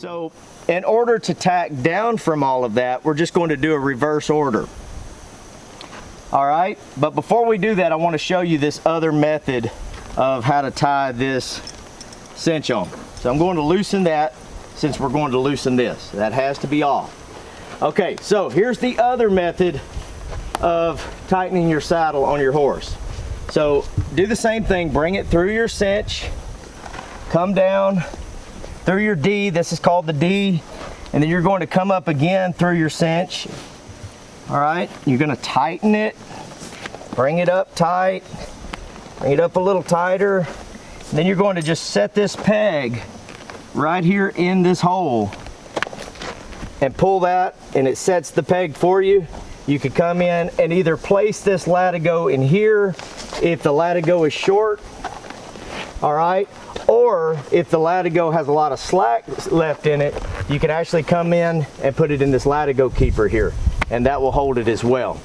So in order to tack down from all of that, we're just going to do a reverse order. All right, but before we do that, I want to show you this other method of how to tie this cinch on. So I'm going to loosen that since we're going to loosen this. That has to be off. Okay, so here's the other method of tightening your saddle on your horse. So do the same thing, bring it through your cinch, come down through your D, this is called the D, and then you're going to come up again through your cinch. All right, you're going to tighten it, bring it up tight, bring it up a little tighter, and then you're going to just set this peg right here in this hole and pull that, and it sets the peg for you. You could come in and either place this latigo in here if the latigo is short, all right, or if the latigo has a lot of slack left in it, you can actually come in and put it in this latigo keeper here, and that will hold it as well.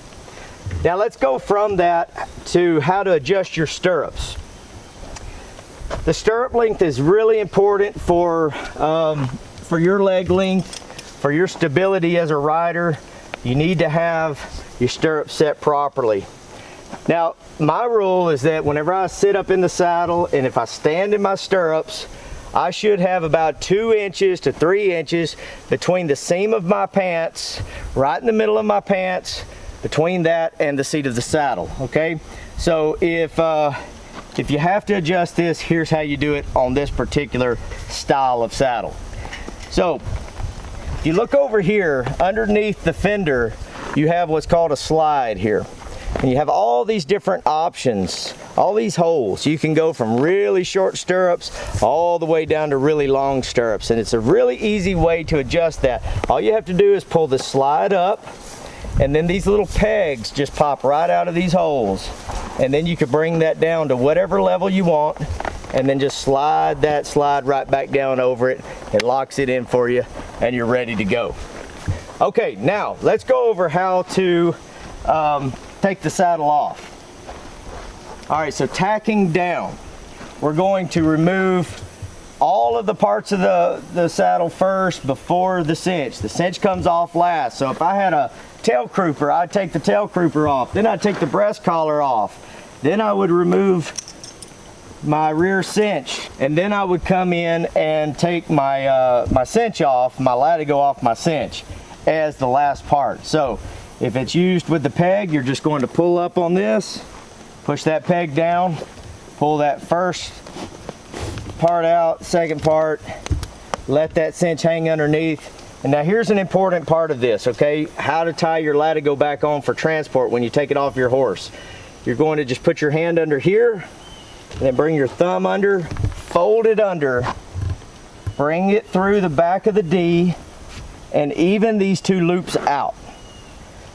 Now let's go from that to how to adjust your stirrups. The stirrup length is really important for your leg length, for your stability as a rider. You need to have your stirrups set properly. Now, my rule is that whenever I sit up in the saddle and if I stand in my stirrups, I should have about 2 inches to 3 inches between the seam of my pants, right in the middle of my pants, between that and the seat of the saddle, okay? So if you have to adjust this, here's how you do it on this particular style of saddle. So if you look over here, underneath the fender, you have what's called a slide here. And you have all these different options, all these holes. You can go from really short stirrups all the way down to really long stirrups. And it's a really easy way to adjust that. All you have to do is pull the slide up, and then these little pegs just pop right out of these holes. And then you can bring that down to whatever level you want, and then just slide that slide right back down over it. It locks it in for you, and you're ready to go. Okay, now let's go over how to take the saddle off. All right, so tacking down, we're going to remove all of the parts of the saddle first before the cinch. The cinch comes off last. So if I had a tail crooper, I'd take the tail crooper off, then I'd take the breast collar off, then I would remove my rear cinch, and then I would come in and take my my cinch off, my latigo off my cinch as the last part. So if it's used with the peg, you're just going to pull up on this, push that peg down, pull that first part out, second part, let that cinch hang underneath. And now here's an important part of this, okay? How to tie your latigo back on for transport when you take it off your horse. You're going to just put your hand under here, and then bring your thumb under, fold it under, bring it through the back of the D, and even these 2 loops out.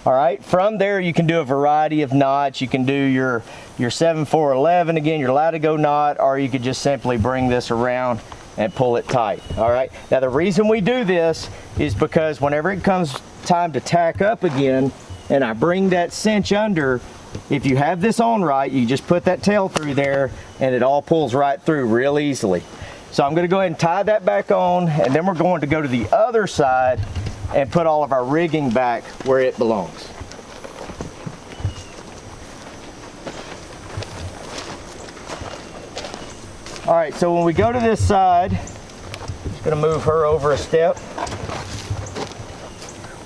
All right, from there you can do a variety of knots. You can do your 7/4-11 again, your latigo knot, or you could just simply bring this around and pull it tight. All right, now the reason we do this is because whenever it comes time to tack up again and I bring that cinch under, if you have this on right, you just put that tail through there and it all pulls right through real easily. So I'm going to go ahead and tie that back on, and then we're going to go to the other side and put all of our rigging back where it belongs. All right, so when we go to this side, I'm just going to move her over a step.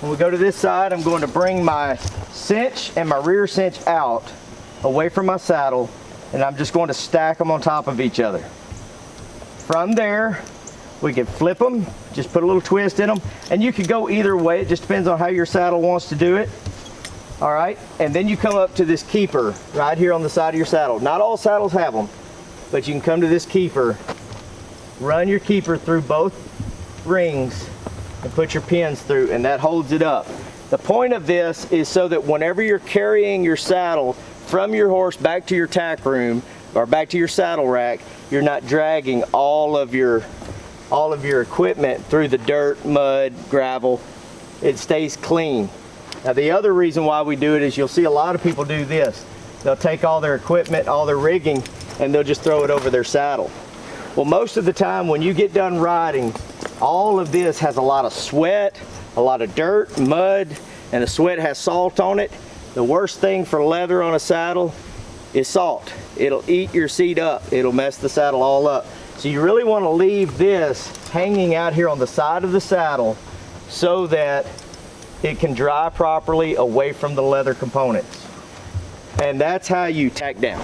When we go to this side, I'm going to bring my cinch and my rear cinch out away from my saddle, and I'm just going to stack them on top of each other. From there, we can flip them, just put a little twist in them, and you could go either way. It just depends on how your saddle wants to do it. All right, and then you come up to this keeper right here on the side of your saddle. Not all saddles have them, but you can come to this keeper, run your keeper through both rings, and put your pins through, and that holds it up. The point of this is so that whenever you're carrying your saddle from your horse back to your tack room or back to your saddle rack, you're not dragging all of your equipment through the dirt, mud, gravel. It stays clean. Now the other reason why we do it is you'll see a lot of people do this. They'll take all their equipment, all their rigging, and they'll just throw it over their saddle. Well, most of the time when you get done riding, All of this has a lot of sweat, a lot of dirt, mud, and the sweat has salt on it. The worst thing for leather on a saddle is salt. It'll eat your seat up. It'll mess the saddle all up. So you really want to leave this hanging out here on the side of the saddle so that it can dry properly away from the leather components. And that's how you tack down.